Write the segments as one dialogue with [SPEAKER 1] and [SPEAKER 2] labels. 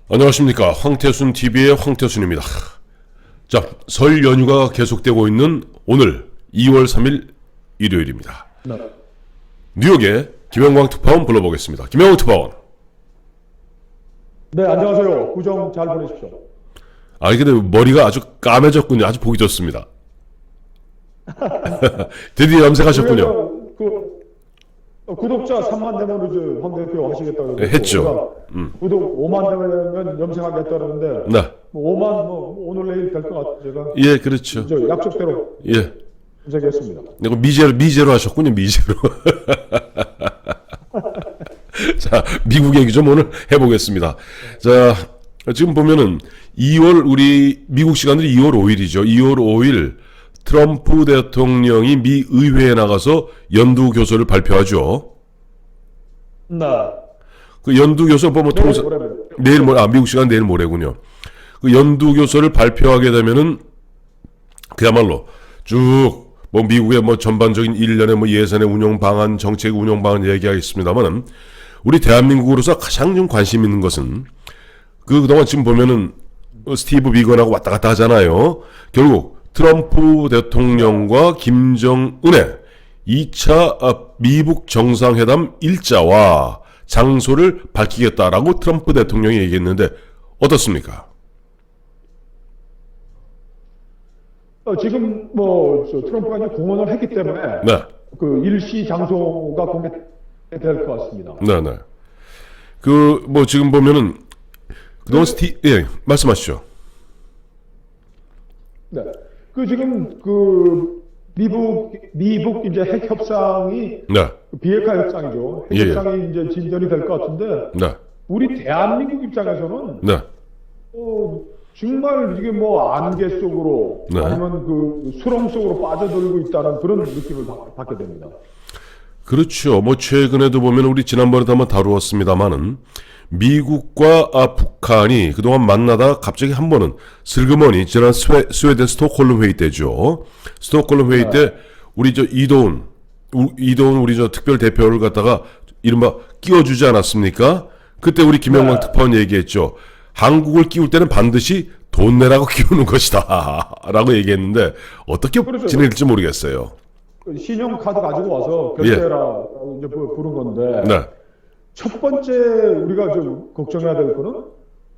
[SPEAKER 1] 안녕하십니까. 황태순 TV의 황태순입니다. 자, 설 연휴가 계속되고 있는 오늘 2월 3일 일요일입니다.
[SPEAKER 2] 네.
[SPEAKER 1] 뉴욕의 김영광 특파원 불러보겠습니다. 김영광 특파원.
[SPEAKER 2] 네, 안녕하세요. 구정 잘 보내십시오.
[SPEAKER 1] 아니 근데 머리가 아주 까매졌군요. 아주 보기 좋습니다. 드디어 염색하셨군요.
[SPEAKER 2] 구독자 3만 되면 이제 황 대표 하시겠다고
[SPEAKER 1] 했죠.
[SPEAKER 2] 구독 5만 되면 염색하겠다는데
[SPEAKER 1] 네.
[SPEAKER 2] 5만 오늘 내일 될 것 같아요. 제가
[SPEAKER 1] 예, 그렇죠.
[SPEAKER 2] 저 약속대로
[SPEAKER 1] 예.
[SPEAKER 2] 염색했습니다.
[SPEAKER 1] 이거 미제로 하셨군요. 미제로. 자, 미국 얘기 좀 오늘 해보겠습니다. 자, 지금 보면은 2월 우리 미국 시간으로 2월 5일이죠. 2월 5일 트럼프 대통령이 미 의회에 나가서 연두 교서를 발표하죠.
[SPEAKER 2] 네.
[SPEAKER 1] 그 연두 교서 보면 통상 내일 모레 미국 시간 내일 모레군요. 그 연두 교서를 발표하게 되면은 그야말로 쭉 뭐 미국의 뭐 전반적인 일련의 뭐 예산의 운영 방안, 정책 운영 방안 얘기하겠습니다만은 우리 대한민국으로서 가장 좀 관심 있는 것은 그동안 지금 보면은 스티브 비건하고 왔다 갔다 하잖아요. 결국 트럼프 대통령과 김정은의 2차 미북 정상회담 일자와 장소를 밝히겠다라고 트럼프 대통령이 얘기했는데 어떻습니까?
[SPEAKER 2] 지금 저 트럼프가 이제 공언을 했기 때문에
[SPEAKER 1] 네.
[SPEAKER 2] 그 일시 장소가 공개될 것 같습니다.
[SPEAKER 1] 네네. 그 뭐 지금 보면은 그동안 예, 말씀하시죠.
[SPEAKER 2] 네. 그 지금 미북 이제 핵 협상이
[SPEAKER 1] 네.
[SPEAKER 2] 비핵화 협상이죠. 핵
[SPEAKER 1] 예, 예.
[SPEAKER 2] 협상이 이제 진전이 될 것 같은데
[SPEAKER 1] 네.
[SPEAKER 2] 우리 대한민국 입장에서는
[SPEAKER 1] 네.
[SPEAKER 2] 정말 이게 뭐 안개 속으로
[SPEAKER 1] 네.
[SPEAKER 2] 아니면 그 수렁 속으로 빠져들고 있다는 그런 느낌을 받게 됩니다.
[SPEAKER 1] 그렇죠. 뭐 최근에도 보면 우리 지난번에도 한번 다루었습니다만은 미국과 북한이 그동안 만나다 갑자기 한 번은 슬그머니 지난 스웨덴 스톡홀름 회의 때죠. 스톡홀름 회의 때 우리 저 이도훈 우리 저 특별 대표를 갖다가 이른바 끼워주지 않았습니까? 그때 우리 김영광 특파원 얘기했죠. 한국을 끼울 때는 반드시 돈 내라고 끼우는 것이다 라고 얘기했는데 어떻게
[SPEAKER 2] 그렇죠.
[SPEAKER 1] 진행될지 모르겠어요.
[SPEAKER 2] 신용카드 가지고 와서 결제라 이제 부른 건데
[SPEAKER 1] 네.
[SPEAKER 2] 첫 번째 우리가 좀 걱정해야 될 거는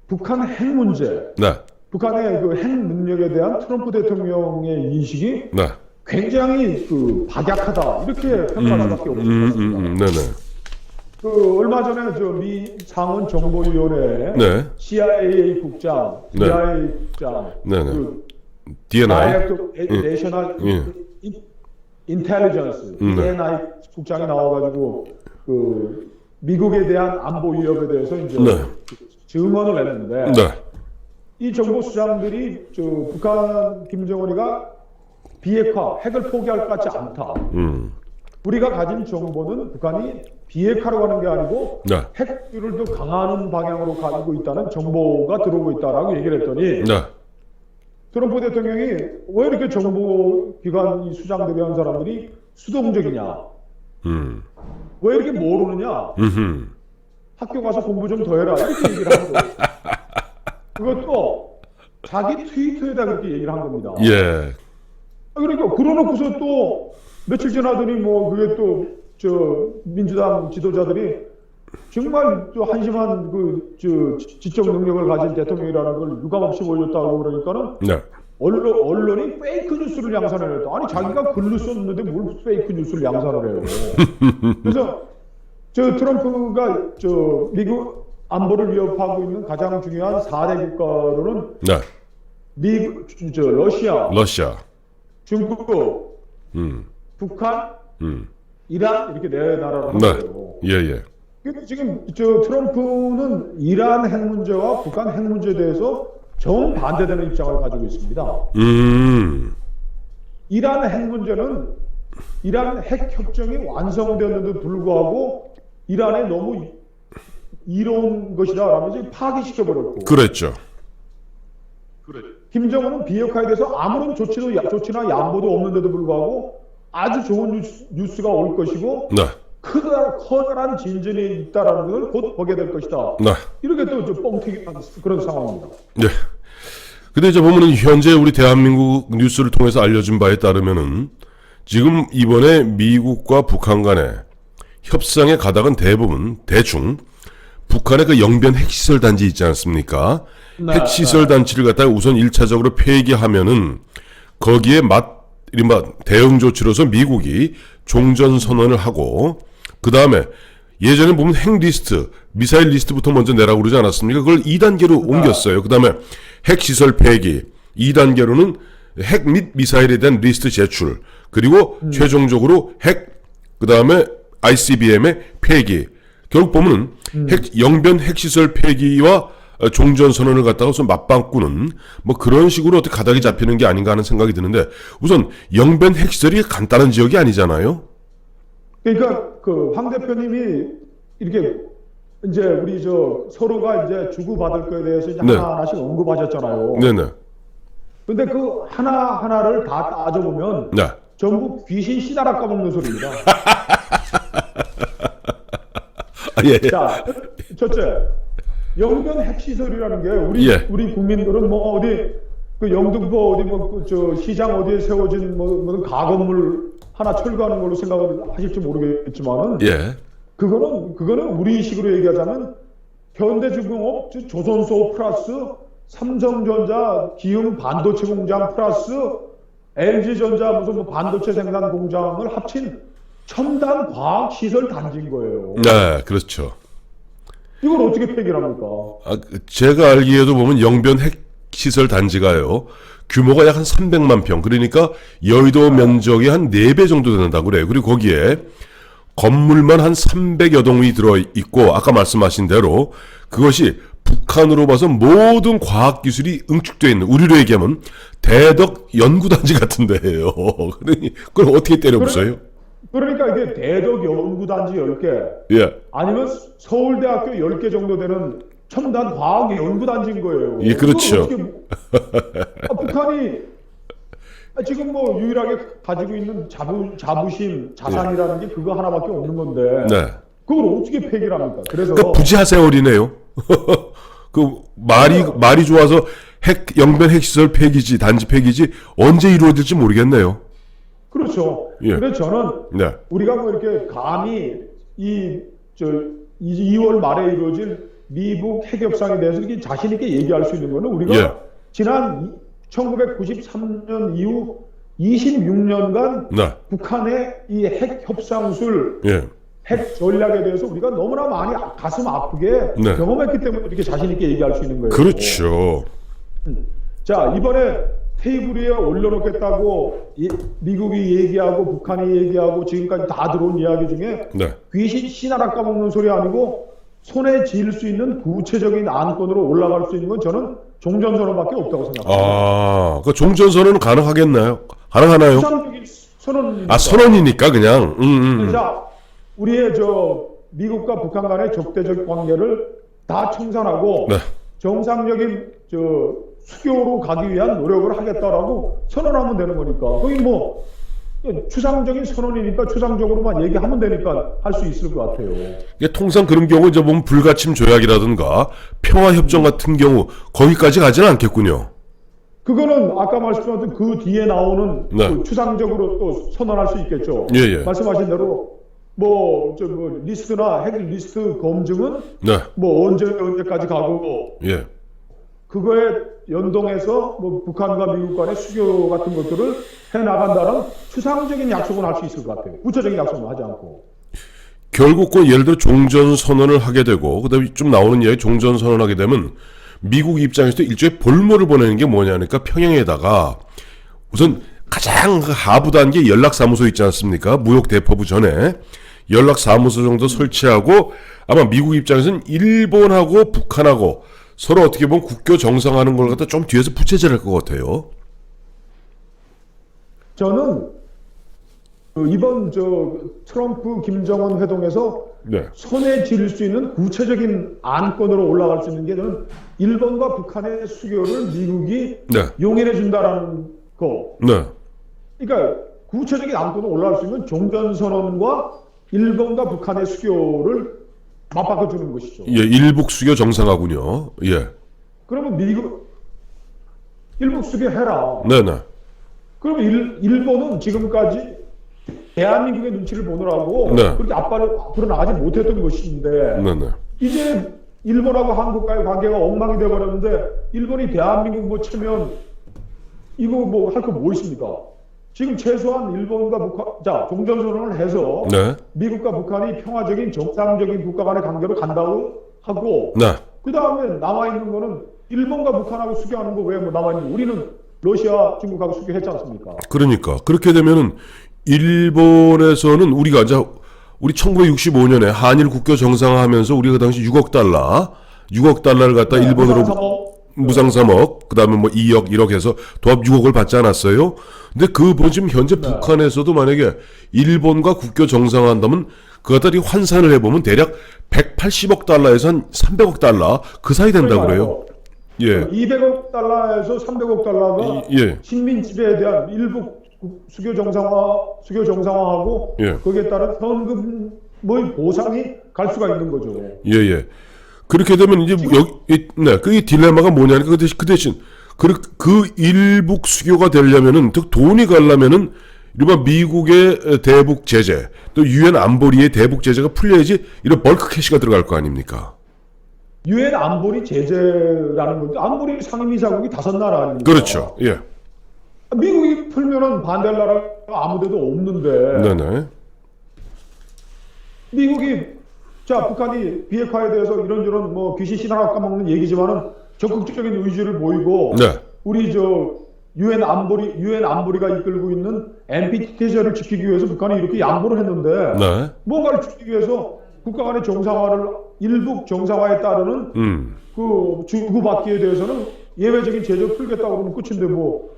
[SPEAKER 2] 북한 핵 문제.
[SPEAKER 1] 네.
[SPEAKER 2] 북한의 그 핵 능력에 대한 트럼프 대통령의 인식이
[SPEAKER 1] 네.
[SPEAKER 2] 굉장히 박약하다 이렇게 평가할 수밖에 없습니다.
[SPEAKER 1] 네네.
[SPEAKER 2] 그 얼마 전에 저 미 상원 정보위원회
[SPEAKER 1] 네.
[SPEAKER 2] CIA 국장,
[SPEAKER 1] 네.
[SPEAKER 2] CIA 국장,
[SPEAKER 1] 네네.
[SPEAKER 2] 그
[SPEAKER 1] DNI.
[SPEAKER 2] Director National Intelligence DNI 국장이 나와가지고 그 미국에 대한 안보 위협에 대해서 이제
[SPEAKER 1] 네.
[SPEAKER 2] 증언을 냈는데
[SPEAKER 1] 네.
[SPEAKER 2] 이 정보 수장들이 저 북한 김정은이가 비핵화, 핵을 포기할 것 같지 않다. 우리가 가진 정보는 북한이 비핵화로 가는 게 아니고
[SPEAKER 1] 네.
[SPEAKER 2] 핵을 더 강화하는 방향으로 가고 있다는 정보가 들어오고 있다라고 얘기를 했더니
[SPEAKER 1] 네.
[SPEAKER 2] 트럼프 대통령이 왜 이렇게 정보기관 수장들이 한 사람들이 수동적이냐? 왜 이렇게 모르느냐? 학교 가서 공부 좀 더 해라 이렇게 얘기를 한 거예요. 그것도 자기 트위터에다 그렇게 얘기를 한 겁니다.
[SPEAKER 1] 예.
[SPEAKER 2] 그러니까 그러놓고서 또 며칠 지나더니 뭐 그게 또 저 민주당 지도자들이 정말 또 한심한 지적 능력을 가진 대통령이라는 걸 유감없이 보여줬다고 그러니까는
[SPEAKER 1] 네.
[SPEAKER 2] 언론이 페이크 뉴스를 양산을 했다. 아니 자기가 글로 썼는데 뭘 페이크 뉴스를 양산을 해요. 그래서 저 트럼프가 저 미국 안보를 위협하고 있는 가장 중요한 4대 국가로는
[SPEAKER 1] 네.
[SPEAKER 2] 미국, 러시아, 중국, 북한, 이란 이렇게 네 나라를 한
[SPEAKER 1] 네.
[SPEAKER 2] 거예요.
[SPEAKER 1] 예.
[SPEAKER 2] 근데 지금 저 트럼프는 이란 핵 문제와 북한 핵 문제에 대해서 정반대되는 입장을 가지고 있습니다. 이란 핵 문제는 이란 핵 협정이 완성되었는데도 불구하고 이란에 너무 이로운 것이다 라면서 파기시켜버렸고
[SPEAKER 1] 그랬죠.
[SPEAKER 2] 김정은은 비핵화에 대해서 아무런 조치나 양보도 없는데도 불구하고 아주 좋은 뉴스가 올 것이고
[SPEAKER 1] 네.
[SPEAKER 2] 커다란 진전이 있다라는 걸 곧 보게 될 것이다.
[SPEAKER 1] 네.
[SPEAKER 2] 이렇게 또 뻥튀기한 그런 상황입니다.
[SPEAKER 1] 네. 근데 이제 보면은 현재 우리 대한민국 뉴스를 통해서 알려진 바에 따르면은 지금 이번에 미국과 북한 간의 협상의 가닥은 대충 북한의 그 영변 핵시설 단지 있지 않습니까?
[SPEAKER 2] 네,
[SPEAKER 1] 핵시설 단지를 갖다가 우선 1차적으로 폐기하면은 거기에 이른바 대응 조치로서 미국이 종전 선언을 하고 그 다음에 예전에 보면 핵 리스트, 미사일 리스트부터 먼저 내라고 그러지 않았습니까? 그걸 2단계로 옮겼어요. 그 다음에 핵시설 폐기, 2단계로는 핵 및 미사일에 대한 리스트 제출, 그리고 최종적으로 그 다음에 ICBM의 폐기. 결국 보면은 영변 핵시설 폐기와 종전 선언을 갖다가 우선 맞바꾸는 뭐 그런 식으로 어떻게 가닥이 잡히는 게 아닌가 하는 생각이 드는데 우선 영변 핵시설이 간단한 지역이 아니잖아요.
[SPEAKER 2] 그러니까 그 황 대표님이 이렇게 이제 우리 서로가 이제 주고받을 거에 대해서 이제
[SPEAKER 1] 네.
[SPEAKER 2] 하나하나씩 언급하셨잖아요.
[SPEAKER 1] 네네.
[SPEAKER 2] 근데 그 하나하나를 다 따져보면
[SPEAKER 1] 네.
[SPEAKER 2] 전부 귀신 씨다락 까먹는 소리입니다.
[SPEAKER 1] 예.
[SPEAKER 2] 자, 첫째, 영변 핵시설이라는 게 우리 국민들은 뭐 어디 그 영등포 어디 시장 어디에 세워진 뭐 가건물 하나 철거하는 걸로 생각을 하실지 모르겠지만은
[SPEAKER 1] 예.
[SPEAKER 2] 그거는 우리식으로 얘기하자면 현대중공업 조선소 플러스 삼성전자 기흥 반도체 공장 플러스 LG전자 무슨 뭐 반도체 생산 공장을 합친 첨단 과학 시설 단지인 거예요.
[SPEAKER 1] 네, 그렇죠.
[SPEAKER 2] 이걸 어떻게 폐기를 합니까?
[SPEAKER 1] 제가 알기에도 보면 영변 핵시설 단지가요. 규모가 약 한 300만 평. 그러니까 여의도 면적이 한 4배 정도 된다고 그래요. 그리고 거기에 건물만 한 300여 동이 들어있고 아까 말씀하신 대로 그것이 북한으로 봐서 모든 과학기술이 응축되어 있는 우리로 얘기하면 대덕 연구단지 같은 데예요. 그러니 그걸 어떻게 때려부숴요?
[SPEAKER 2] 그러니까 이게 대덕 연구단지 10개
[SPEAKER 1] 예.
[SPEAKER 2] 아니면 서울대학교 10개 정도 되는 첨단 과학 연구단지인 거예요.
[SPEAKER 1] 예, 그렇죠.
[SPEAKER 2] 북한이 지금 뭐 유일하게 가지고 있는 자부심, 자산이라는 게 그거 하나밖에 없는 건데
[SPEAKER 1] 네.
[SPEAKER 2] 그걸 어떻게 폐기를 합니까? 그래서
[SPEAKER 1] 부지하 세월이네요. 그 말이 좋아서 영변 핵시설 폐기지, 단지 폐기지 언제 이루어질지 모르겠네요.
[SPEAKER 2] 그렇죠.
[SPEAKER 1] 예.
[SPEAKER 2] 그래서 저는
[SPEAKER 1] 네.
[SPEAKER 2] 우리가 뭐 이렇게 감히 2월 말에 이루어질 미국 핵 협상에 대해서 이렇게 자신 있게 얘기할 수 있는 거는 우리가
[SPEAKER 1] 예.
[SPEAKER 2] 지난 1993년 이후 26년간
[SPEAKER 1] 네.
[SPEAKER 2] 북한의 이 핵 협상술,
[SPEAKER 1] 예.
[SPEAKER 2] 핵 전략에 대해서 우리가 너무나 많이 가슴 아프게
[SPEAKER 1] 네.
[SPEAKER 2] 경험했기 때문에 이렇게 자신 있게 얘기할 수 있는 거예요.
[SPEAKER 1] 그렇죠.
[SPEAKER 2] 자, 이번에 테이블 위에 올려놓겠다고 미국이 얘기하고 북한이 얘기하고 지금까지 다 들어온 이야기 중에
[SPEAKER 1] 네.
[SPEAKER 2] 귀신 씨나락 까먹는 소리 아니고 손에 쥘 수 있는 구체적인 안건으로 올라갈 수 있는 건 저는 종전선언밖에 없다고 생각합니다.
[SPEAKER 1] 그 종전선언은 가능하겠나요? 가능하나요?
[SPEAKER 2] 추상적인 선언입니다.
[SPEAKER 1] 선언이니까 그냥.
[SPEAKER 2] 자, 우리의 미국과 북한 간의 적대적 관계를 다 청산하고
[SPEAKER 1] 네.
[SPEAKER 2] 정상적인 수교로 가기 위한 노력을 하겠다라고 선언하면 되는 거니까. 거기 뭐 추상적인 선언이니까 추상적으로만 얘기하면 되니까 할 수 있을 것 같아요.
[SPEAKER 1] 이게 통상 그런 경우 이제 보면 불가침 조약이라든가 평화협정 같은 경우 거기까지 가지는 않겠군요.
[SPEAKER 2] 그거는 아까 말씀하신 그 뒤에 나오는
[SPEAKER 1] 네.
[SPEAKER 2] 그 추상적으로 또 선언할 수 있겠죠.
[SPEAKER 1] 예.
[SPEAKER 2] 말씀하신 대로 뭐 리스트나 핵 리스트 검증은
[SPEAKER 1] 네.
[SPEAKER 2] 뭐 언제까지 가고
[SPEAKER 1] 예.
[SPEAKER 2] 그거에 연동해서 뭐 북한과 미국 간의 수교 같은 것들을 해 나간다는 추상적인 약속은 할 수 있을 것 같아요. 구체적인 약속은 하지 않고.
[SPEAKER 1] 결국 예를 들어 종전선언을 하게 되고 그다음에 좀 나오는 이야기 종전선언을 하게 되면 미국 입장에서도 일종의 볼모를 보내는 게 뭐냐니까 평양에다가 우선 가장 하부 단계 연락사무소 있지 않습니까? 무역대포부 전에 연락사무소 정도 설치하고 아마 미국 입장에서는 일본하고 북한하고 서로 어떻게 보면 국교 정상화하는 걸 갖다 좀 뒤에서 부채질할 것 같아요.
[SPEAKER 2] 저는 이번 트럼프 김정은 회동에서
[SPEAKER 1] 네.
[SPEAKER 2] 손에 쥘 수 있는 구체적인 안건으로 올라갈 수 있는 게 저는 일본과 북한의 수교를 미국이
[SPEAKER 1] 네.
[SPEAKER 2] 용인해 준다라는 거.
[SPEAKER 1] 네.
[SPEAKER 2] 그러니까 구체적인 안건으로 올라갈 수 있는 종전선언과 일본과 북한의 수교를 맞바꿔 주는 것이죠.
[SPEAKER 1] 예, 일북 수교 정상화군요. 예.
[SPEAKER 2] 그러면 일본 수교 해라.
[SPEAKER 1] 네네.
[SPEAKER 2] 그럼 일본은 지금까지 대한민국의 눈치를 보느라고
[SPEAKER 1] 네.
[SPEAKER 2] 그렇게 앞으로 나가지 못했던 것인데
[SPEAKER 1] 네네.
[SPEAKER 2] 이제 일본하고 한국과의 관계가 엉망이 되어버렸는데 일본이 대한민국 뭐 치면 이거 뭐 할 거 뭐 있습니까? 지금 최소한 일본과 북한, 자, 종전선언을 해서
[SPEAKER 1] 네.
[SPEAKER 2] 미국과 북한이 평화적인 정상적인 국가 간의 관계로 간다고 하고
[SPEAKER 1] 네.
[SPEAKER 2] 그 다음에 남아있는 거는 일본과 북한하고 수교하는 거 왜 뭐 남아있는 우리는 러시아, 중국하고 수교했지 않습니까?
[SPEAKER 1] 그러니까 그렇게 되면은 일본에서는 우리가 이제 우리 1965년에 한일 국교 정상화하면서 우리가 그 당시 6억 달러를 갖다 일본으로 무상 3억, 그 다음에 뭐 2억, 1억 해서 도합 6억을 받지 않았어요? 근데 지금 현재 북한에서도 만약에 일본과 국교 정상화한다면 그 갖다 환산을 해보면 대략 180억 달러에서 한 300억 달러 그 사이 된다고 그래요. 예.
[SPEAKER 2] 200억 달러에서 300억 달러가
[SPEAKER 1] 예.
[SPEAKER 2] 식민 지배에 대한 일부 수교 정상화하고
[SPEAKER 1] 예.
[SPEAKER 2] 거기에 따른 현금의 보상이 갈 수가 있는 거죠.
[SPEAKER 1] 예, 예. 그렇게 되면 이제 그 딜레마가 뭐냐니까 그 대신 그 일북 수교가 되려면은 즉 돈이 가려면은 이른바 미국의 대북 제재 또 유엔 안보리의 대북 제재가 풀려야지 이런 벌크 캐시가 들어갈 거 아닙니까?
[SPEAKER 2] 유엔 안보리 제재라는 것도 안보리 상임이사국이 5나라 아닙니까?
[SPEAKER 1] 그렇죠. 예.
[SPEAKER 2] 미국이 풀면은 반대할 나라가 아무데도 없는데
[SPEAKER 1] 네네.
[SPEAKER 2] 미국이 자 북한이 비핵화에 대해서 이런저런 뭐 귀신 신화가 까먹는 얘기지만은 적극적인 의지를 보이고
[SPEAKER 1] 네.
[SPEAKER 2] 우리 유엔 안보리가 이끌고 있는 NPT 제재를 지키기 위해서 북한이 이렇게 양보를 했는데
[SPEAKER 1] 네.
[SPEAKER 2] 뭔가를 지키기 위해서 국가 간의 정상화를 일북 정상화에 따르는 그 주고받기에 대해서는 예외적인 제재를 풀겠다고 그러면 끝인데 뭐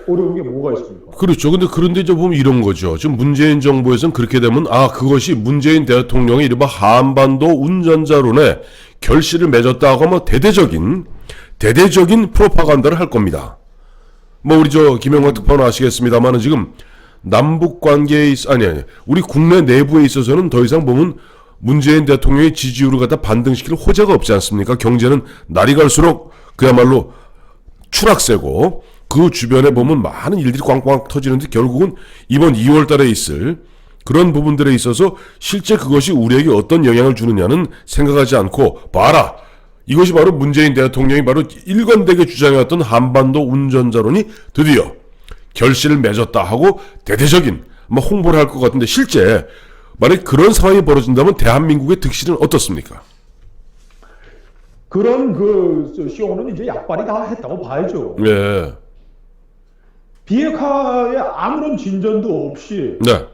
[SPEAKER 2] 어려운 게 뭐가 있습니까?
[SPEAKER 1] 그렇죠. 그런데 이제 보면 이런 거죠. 지금 문재인 정부에서는 그렇게 되면 그것이 문재인 대통령이 이른바 한반도 운전자론에 결실을 맺었다고 하면 대대적인 프로파간다를 할 겁니다. 뭐 우리 김영광 특파원 아시겠습니다만은 지금 남북 관계에 우리 국내 내부에 있어서는 더 이상 보면 문재인 대통령의 지지율을 갖다 반등시킬 호재가 없지 않습니까? 경제는 날이 갈수록 그야말로 추락세고 그 주변에 보면 많은 일들이 꽝꽝 터지는데 결국은 이번 2월 달에 있을 그런 부분들에 있어서 실제 그것이 우리에게 어떤 영향을 주느냐는 생각하지 않고 봐라. 이것이 바로 문재인 대통령이 바로 일관되게 주장해왔던 한반도 운전자론이 드디어 결실을 맺었다 하고 대대적인 홍보를 할 것 같은데 실제 만약 그런 상황이 벌어진다면 대한민국의 득실은 어떻습니까?
[SPEAKER 2] 그런 쇼는 이제 약발이 다 했다고 봐야죠.
[SPEAKER 1] 예.
[SPEAKER 2] 비핵화에 아무런 진전도 없이
[SPEAKER 1] 네.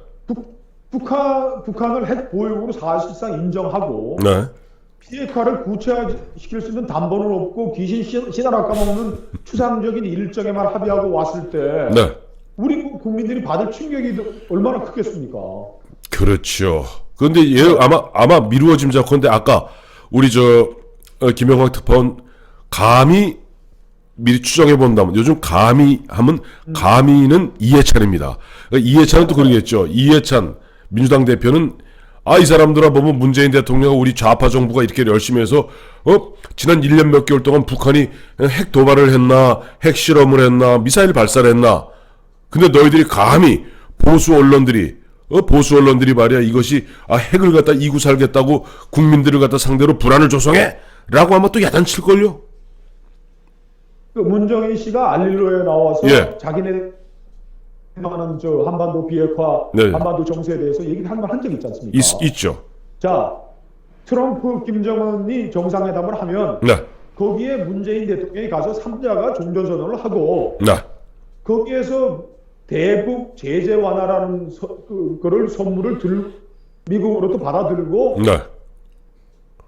[SPEAKER 2] 북한을 핵 보유국으로 사실상 인정하고
[SPEAKER 1] 네.
[SPEAKER 2] 비핵화를 구체화시킬 수 있는 담보는 없고 귀신 신화라 까먹는 추상적인 일정에만 합의하고 왔을 때
[SPEAKER 1] 네.
[SPEAKER 2] 우리 국민들이 받을 충격이 얼마나 크겠습니까?
[SPEAKER 1] 그렇죠. 그런데 아마 미루어짐 작건데 아까 우리 김영광 특파원 감히 미리 추정해 본다면 요즘 감히 하면 감히는 이해찬입니다. 그러니까 이해찬은 또 그러겠죠. 이해찬 민주당 대표는 이 사람들아 보면 문재인 대통령 우리 좌파 정부가 이렇게 열심히 해서 지난 1년 몇 개월 동안 북한이 핵 도발을 했나 핵 실험을 했나 미사일 발사를 했나 근데 너희들이 감히 보수 언론들이 말이야 이것이 핵을 갖다 이구 살겠다고 국민들을 갖다 상대로 불안을 조성해 라고 하면 또 야단칠걸요.
[SPEAKER 2] 문정인 씨가 알릴로에 나와서
[SPEAKER 1] 예.
[SPEAKER 2] 자기네 하는 한반도 비핵화,
[SPEAKER 1] 네.
[SPEAKER 2] 한반도 정세에 대해서 얘기를 한 적이 있지 않습니까?
[SPEAKER 1] 있죠.
[SPEAKER 2] 자, 트럼프, 김정은이 정상회담을 하면
[SPEAKER 1] 네.
[SPEAKER 2] 거기에 문재인 대통령이 가서 3자가 종전선언을 하고
[SPEAKER 1] 네.
[SPEAKER 2] 거기에서 대북 제재 완화라는 그거를 선물을 미국으로부터 받아들고
[SPEAKER 1] 네.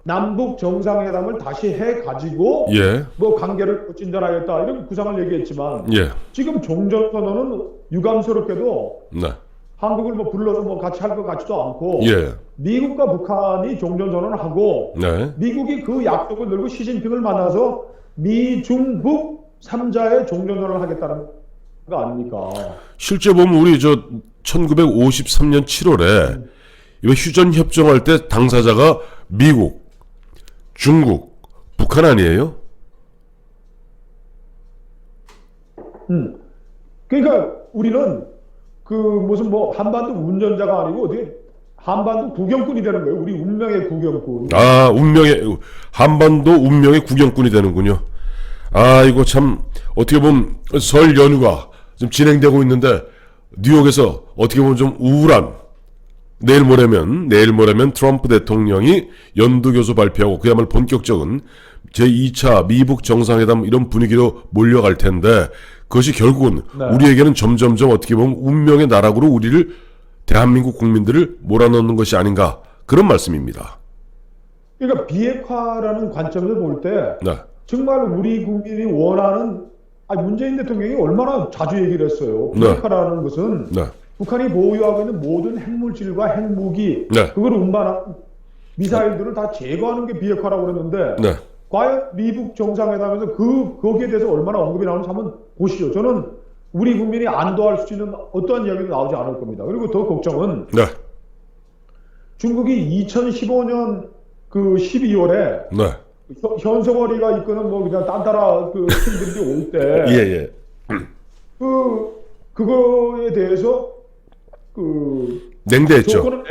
[SPEAKER 2] 남북 정상회담을 다시 해가지고
[SPEAKER 1] 예.
[SPEAKER 2] 뭐 관계를 진전하겠다 이런 구상을 얘기했지만
[SPEAKER 1] 예.
[SPEAKER 2] 지금 종전선언은 유감스럽게도
[SPEAKER 1] 네.
[SPEAKER 2] 한국을 뭐 불러서 뭐 같이 할 것 같지도 않고
[SPEAKER 1] 예. 미국과
[SPEAKER 2] 북한이 종전선언을 하고
[SPEAKER 1] 네.
[SPEAKER 2] 미국이 그 약속을 들고 시진핑을 만나서 미중북 3자의 종전선언을 하겠다는 거 아닙니까?
[SPEAKER 1] 실제 보면 우리 1953년 7월에 이번 휴전 협정할 때 당사자가 미국, 중국, 북한 아니에요?
[SPEAKER 2] 그러니까 우리는 그 무슨 뭐 한반도 운전자가 아니고 어떻게 한반도 구경꾼이 되는 거예요. 우리 운명의 구경꾼.
[SPEAKER 1] 아, 한반도 운명의 구경꾼이 되는군요. 아, 이거 참, 어떻게 보면 설 연휴가 좀 진행되고 있는데, 뉴욕에서 어떻게 보면 좀 우울한, 내일 모레면 트럼프 대통령이 연두교수 발표하고 그야말로 본격적인 제2차 미북 정상회담 이런 분위기로 몰려갈 텐데, 그것이 결국은
[SPEAKER 2] 네.
[SPEAKER 1] 우리에게는 점점점 어떻게 보면 운명의 나락으로 우리를, 대한민국 국민들을 몰아넣는 것이 아닌가, 그런 말씀입니다.
[SPEAKER 2] 그러니까 비핵화라는 관점에서 볼 때
[SPEAKER 1] 네.
[SPEAKER 2] 정말 우리 국민이 원하는 문재인 대통령이 얼마나 자주 얘기를 했어요.
[SPEAKER 1] 네.
[SPEAKER 2] 비핵화라는 것은
[SPEAKER 1] 네.
[SPEAKER 2] 북한이 보유하고 있는 모든 핵물질과 핵무기,
[SPEAKER 1] 네.
[SPEAKER 2] 그걸 운반한 미사일들을 다 제거하는 게 비핵화라고 그랬는데
[SPEAKER 1] 네.
[SPEAKER 2] 과연 미북 정상회담에서 거기에 대해서 얼마나 언급이 나오는지 한번 보시죠. 저는 우리 국민이 안도할 수 있는 어떠한 이야기도 나오지 않을 겁니다. 그리고 더 걱정은
[SPEAKER 1] 네.
[SPEAKER 2] 중국이 2015년 그 12월에
[SPEAKER 1] 네.
[SPEAKER 2] 현석월이가 이끄는 뭐 그냥 딴따라 그 팀들이 올 때
[SPEAKER 1] 예.
[SPEAKER 2] 그거에 대해서 그
[SPEAKER 1] 냉대했죠.
[SPEAKER 2] 조건을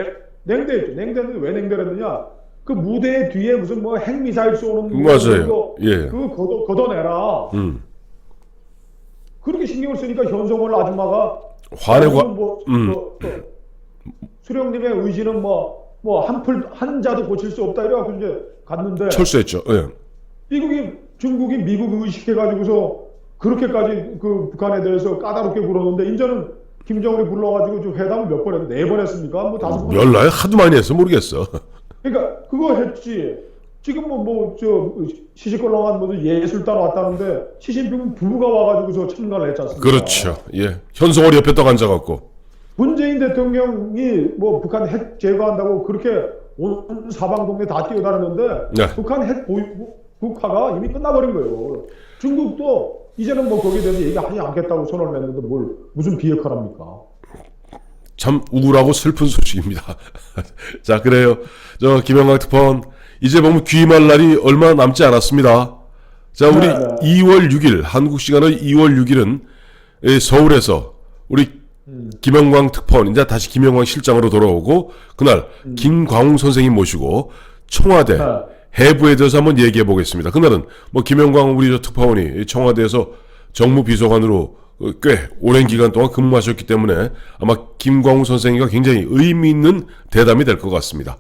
[SPEAKER 2] 냉대했죠. 냉대했는데 왜 냉대를 했느냐? 그 무대 뒤에 무슨 뭐 핵미사일 쏘는
[SPEAKER 1] 맞아요.
[SPEAKER 2] 거
[SPEAKER 1] 예.
[SPEAKER 2] 그거 걷어내라. 그렇게 신경을 쓰니까 현석월 아줌마가
[SPEAKER 1] 화내고
[SPEAKER 2] 수령님의 의지는 한 자도 고칠 수 없다 이래갖고 이제 갔는데
[SPEAKER 1] 철수했죠. 예.
[SPEAKER 2] 중국이 미국 의식해가지고서 그렇게까지 그 북한에 대해서 까다롭게 굴었는데 이제는 김정은이 불러가지고 좀 회담을 몇 번 했는데 4번 했습니까? 뭐 5번.
[SPEAKER 1] 연락을 하도 많이 해서 모르겠어.
[SPEAKER 2] 그러니까 그거 했지. 지금 저 시시껄렁한 무슨 예술단 왔다는데 시진핑 부부가 와가지고서 참가를 했지 않습니까?
[SPEAKER 1] 그렇죠. 예. 현성월 옆에 떡 앉아갖고.
[SPEAKER 2] 문재인 대통령이 뭐 북한 핵 제거한다고 그렇게 온 사방동네 다 뛰어다녔는데
[SPEAKER 1] 네.
[SPEAKER 2] 북한 핵 국화가 이미 끝나버린 거예요. 중국도 이제는 뭐 거기에 대해서 얘기하지 않겠다고 선언을 했는데 무슨 비핵화랍니까?
[SPEAKER 1] 참 우울하고 슬픈 소식입니다. 자, 그래요. 김영광 특파원, 이제 보면 귀임할 날이 얼마 남지 않았습니다. 자, 우리 2월 6일, 한국 시간의 2월 6일은 서울에서 우리 김영광 특파원, 이제 다시 김영광 실장으로 돌아오고, 그날 김광웅 선생님 모시고 청와대 해부에 대해서 한번 얘기해 보겠습니다. 그날은 뭐 김영광 우리 특파원이 청와대에서 정무비서관으로 꽤 오랜 기간 동안 근무하셨기 때문에 아마 김광웅 선생님과 굉장히 의미 있는 대담이 될 것 같습니다.